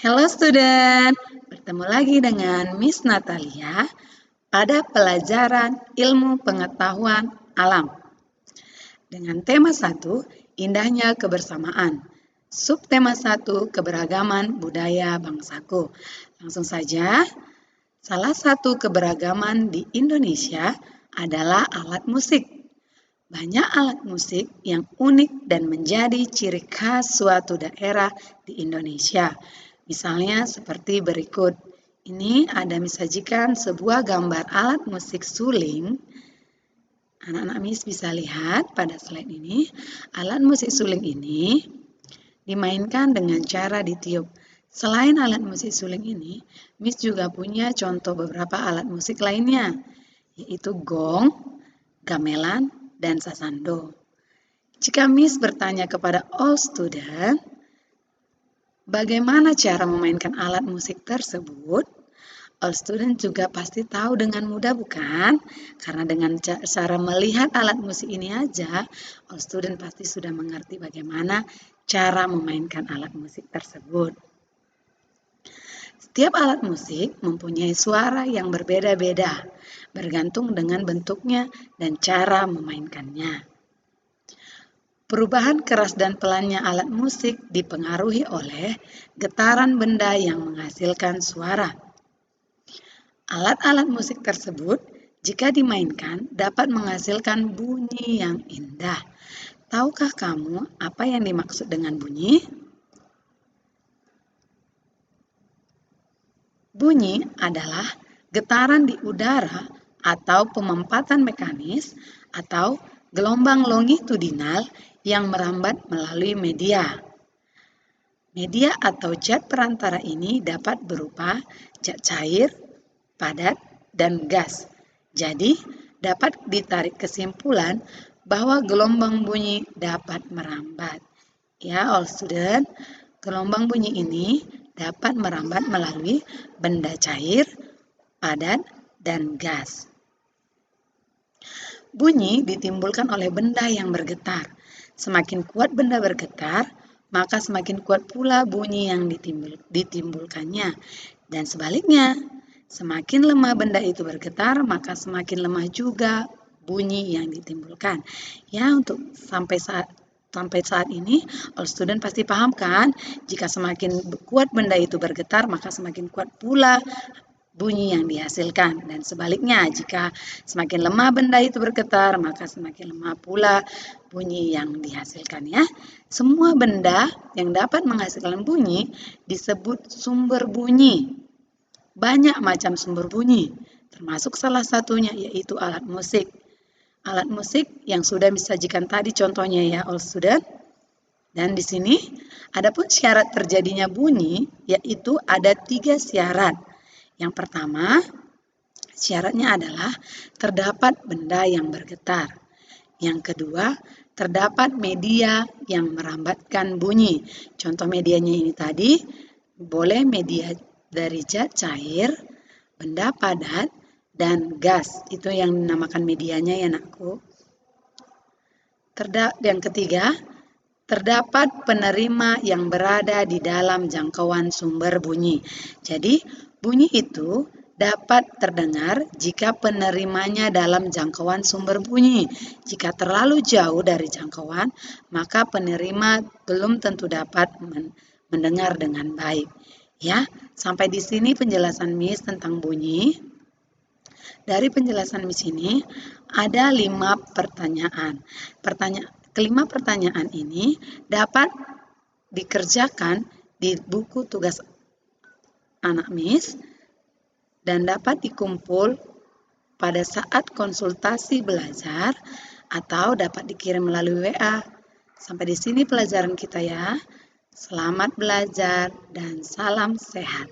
Halo student, bertemu lagi dengan Miss Natalia pada pelajaran ilmu pengetahuan alam. Dengan tema 1, indahnya kebersamaan. Subtema 1, keberagaman budaya bangsaku. Langsung saja, salah satu keberagaman di Indonesia adalah alat musik. Banyak alat musik yang unik dan menjadi ciri khas suatu daerah di Indonesia. Misalnya seperti berikut. Ini ada disajikan sebuah gambar alat musik suling. Anak-anak Miss bisa lihat pada slide ini. Alat musik suling ini dimainkan dengan cara ditiup. Selain alat musik suling ini, Miss juga punya contoh beberapa alat musik lainnya, yaitu gong, gamelan, dan sasando. Jika Miss bertanya kepada all student, bagaimana cara memainkan alat musik tersebut? All student juga pasti tahu dengan mudah, bukan? Karena dengan cara melihat alat musik ini aja, all student pasti sudah mengerti bagaimana cara memainkan alat musik tersebut. Setiap alat musik mempunyai suara yang berbeda-beda, bergantung dengan bentuknya dan cara memainkannya. Perubahan keras dan pelannya alat musik dipengaruhi oleh getaran benda yang menghasilkan suara. Alat-alat musik tersebut, jika dimainkan, dapat menghasilkan bunyi yang indah. Tahukah kamu apa yang dimaksud dengan bunyi? Bunyi adalah getaran di udara atau pemempatan mekanis atau gelombang longitudinal yang merambat melalui media. Media atau zat perantara ini dapat berupa zat cair, padat, dan gas. Jadi, dapat ditarik kesimpulan bahwa gelombang bunyi dapat merambat. Ya, all student, gelombang bunyi ini dapat merambat melalui benda cair, padat, dan gas. Bunyi ditimbulkan oleh benda yang bergetar. Semakin kuat benda bergetar, maka semakin kuat pula bunyi yang ditimbulkannya. Dan sebaliknya, semakin lemah benda itu bergetar, maka semakin lemah juga bunyi yang ditimbulkan. Ya, untuk sampai saat ini, all student pasti paham kan? Jika semakin kuat benda itu bergetar, maka semakin kuat pula bunyi yang dihasilkan. Dan sebaliknya, jika semakin lemah benda itu bergetar, maka semakin lemah pula bunyi yang dihasilkan ya. Semua benda yang dapat menghasilkan bunyi disebut sumber bunyi. Banyak macam sumber bunyi, termasuk salah satunya yaitu alat musik. Alat musik yang sudah disajikan tadi contohnya ya all student. Dan di sini adapun syarat terjadinya bunyi yaitu ada 3 syarat. Yang pertama, syaratnya adalah terdapat benda yang bergetar. Yang kedua, terdapat media yang merambatkan bunyi. Contoh medianya ini tadi, boleh media dari zat cair, benda padat, dan gas. Itu yang dinamakan medianya ya nakku. Yang ketiga, terdapat penerima yang berada di dalam jangkauan sumber bunyi. Jadi, bunyi itu dapat terdengar jika penerimanya dalam jangkauan sumber bunyi. Jika terlalu jauh dari jangkauan, maka penerima belum tentu dapat mendengar dengan baik. Ya, sampai di sini penjelasan Miss tentang bunyi. Dari penjelasan Miss ini ada 5 pertanyaan. Kelima pertanyaan ini dapat dikerjakan di buku tugas anak Miss dan dapat dikumpul pada saat konsultasi belajar atau dapat dikirim melalui WA. Sampai di sini pelajaran kita ya. Selamat belajar dan salam sehat.